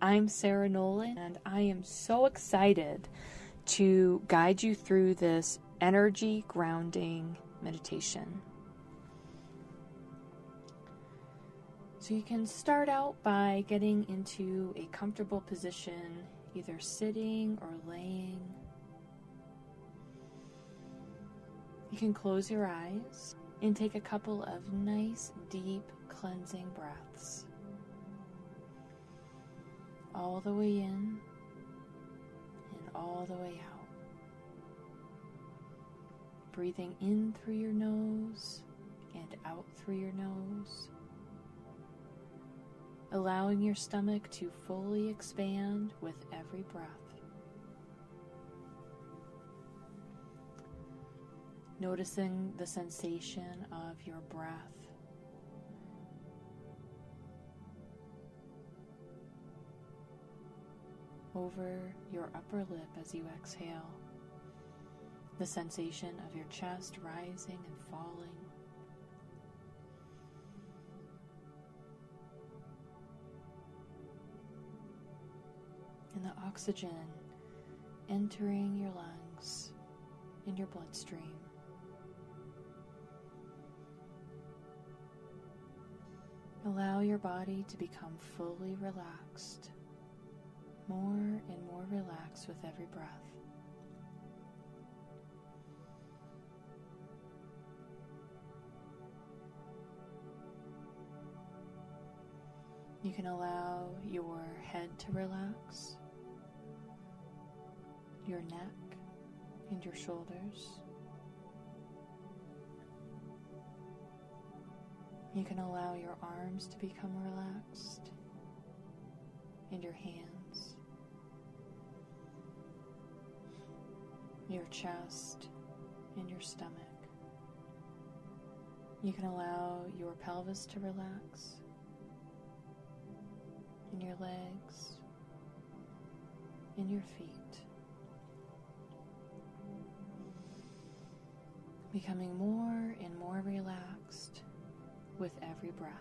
I'm Sarah Nolan, and I am so excited to guide you through this energy grounding meditation. So you can start out by getting into a comfortable position, either sitting or laying. You can close your eyes and take a couple of nice, deep, cleansing breaths. All the way in and all the way out. Breathing in through your nose and out through your nose. Allowing your stomach to fully expand with every breath. Noticing the sensation of your breath. Over your upper lip as you exhale. The sensation of your chest rising and falling. And the oxygen entering your lungs and your bloodstream. Allow your body to become fully relaxed, more and more relaxed with every breath. You can allow your head to relax, your neck and your shoulders. You can allow your arms to become relaxed, and your hands, your chest, and your stomach. You can allow your pelvis to relax, and your legs, and your feet. Becoming more and more relaxed with every breath.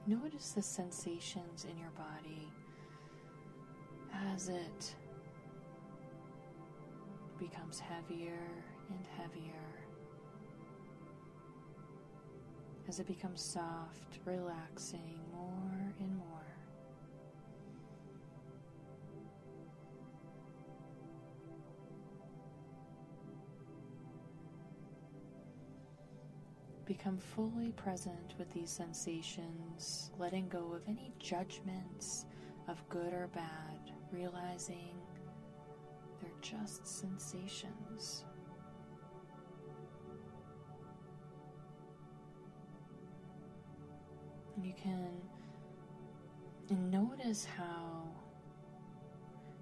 Notice the sensations in your body as it becomes heavier and heavier, as it becomes soft, relaxing more and more. Become fully present with these sensations, letting go of any judgments of good or bad, realizing they're just sensations. And you can notice how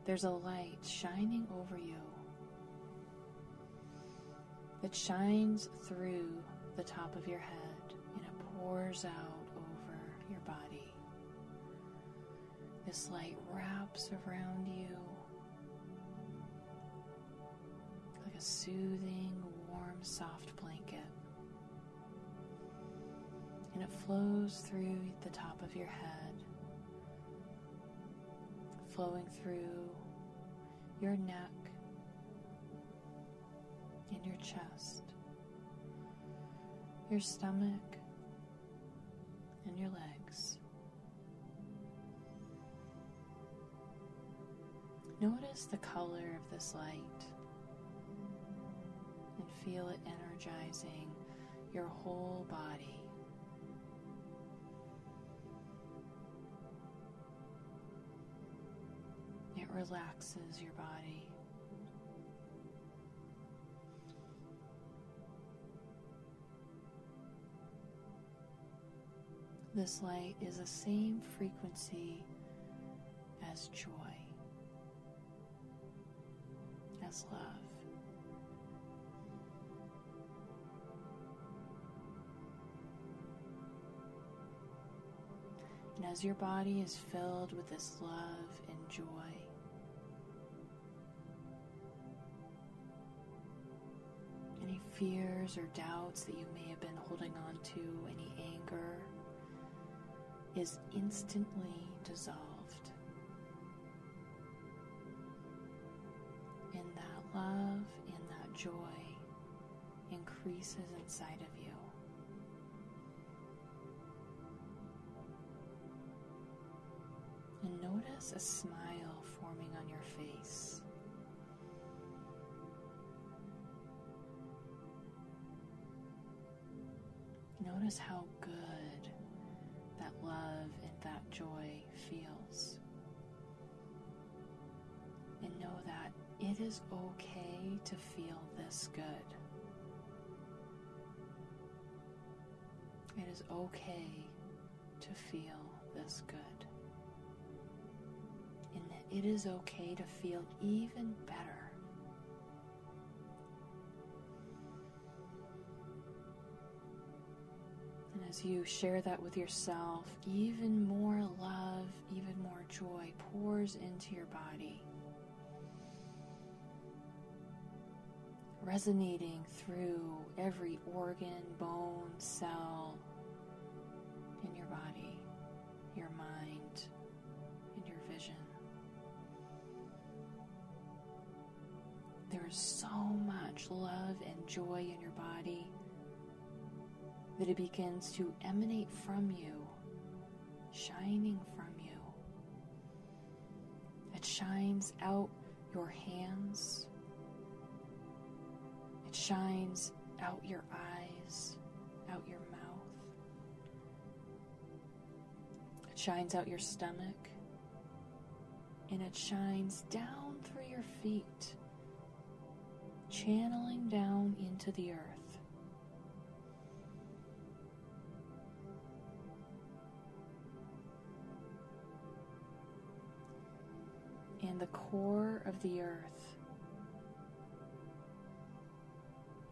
there's a light shining over you that shines through the top of your head, and it pours out over your body. This light wraps around you like a soothing, warm, soft blanket, and it flows through the top of your head, flowing through your neck and your chest, your stomach, and your legs. Notice the color of this light and feel it energizing your whole body. It relaxes your body. This light is the same frequency as joy, as love. And as your body is filled with this love and joy, and you fears or doubts that you may have been holding on to, any anger, is instantly dissolved. And that love and that joy increases inside of you. And notice a smile forming on your face. Notice how good that love and that joy feels. And know that it is okay to feel this good. It is okay to feel this good. And that it is okay to feel even better. And as you share that with yourself, even more love, even more joy pours into your body, resonating through every organ, bone, cell in your body, your mind, and your vision. There is so much love and joy in your body that it begins to emanate from you, shining from you. It shines out your hands. It shines out your eyes, out your mouth. It shines out your stomach. And it shines down through your feet, channeling down into the earth. And the core of the earth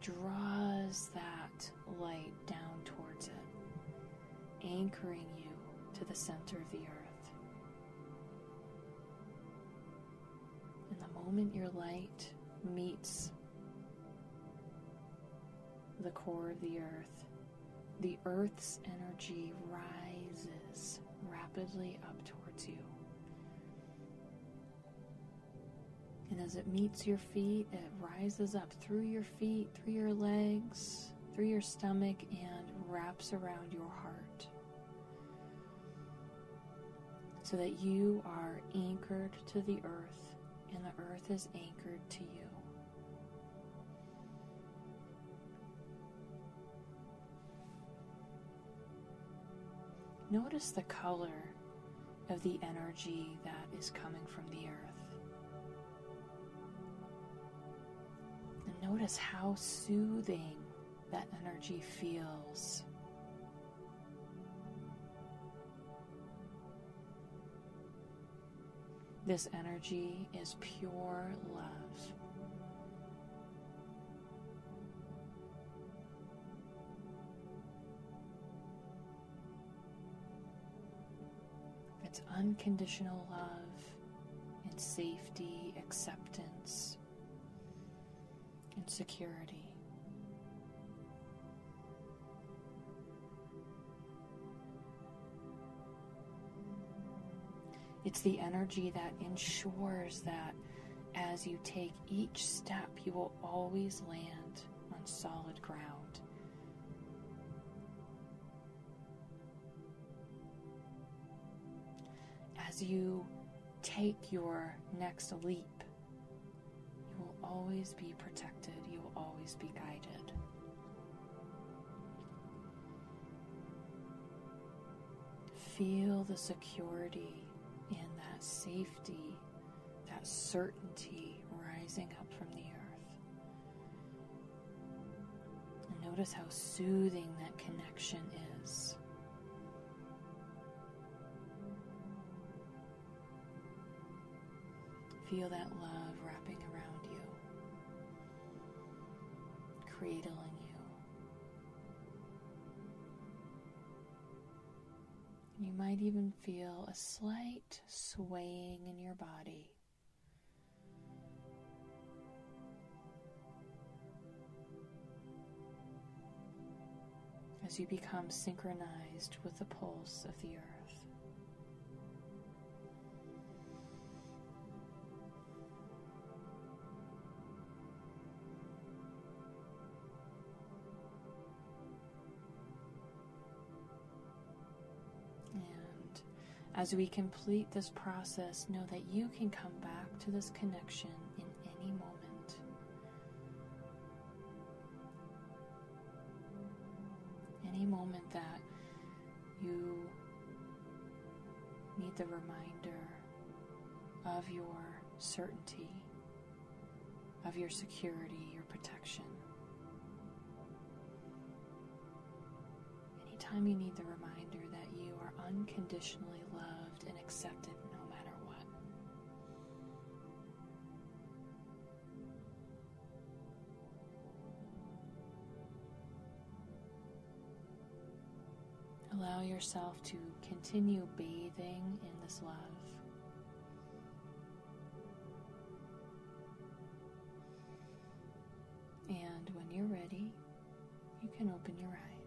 draws that light down towards it, anchoring you to the center of the earth. And the moment your light meets the core of the earth's energy rises rapidly up towards you. And as it meets your feet, it rises up through your feet, through your legs, through your stomach, and wraps around your heart. So that you are anchored to the earth, and the earth is anchored to you. Notice the color of the energy that is coming from the earth. And notice how soothing that energy feels. This energy is pure love. It's unconditional love and safety, acceptance, and security. It's the energy that ensures that as you take each step, you will always land on solid ground. As you take your next leap, you will always be protected. You will always be guided. Feel the security and that safety, that certainty rising up from the earth. And notice how soothing that connection is. Feel that love wrapping around you, cradling you. You might even feel a slight swaying in your body. as you become synchronized with the pulse of the earth. And as we complete this process, know that you can come back to this connection in any moment. Any moment that you need the reminder of your certainty, of your security, your protection. Anytime you need the reminder that you are unconditionally loved and accepted no matter what. Allow yourself to continue bathing in this love. And when you're ready, you can open your eyes.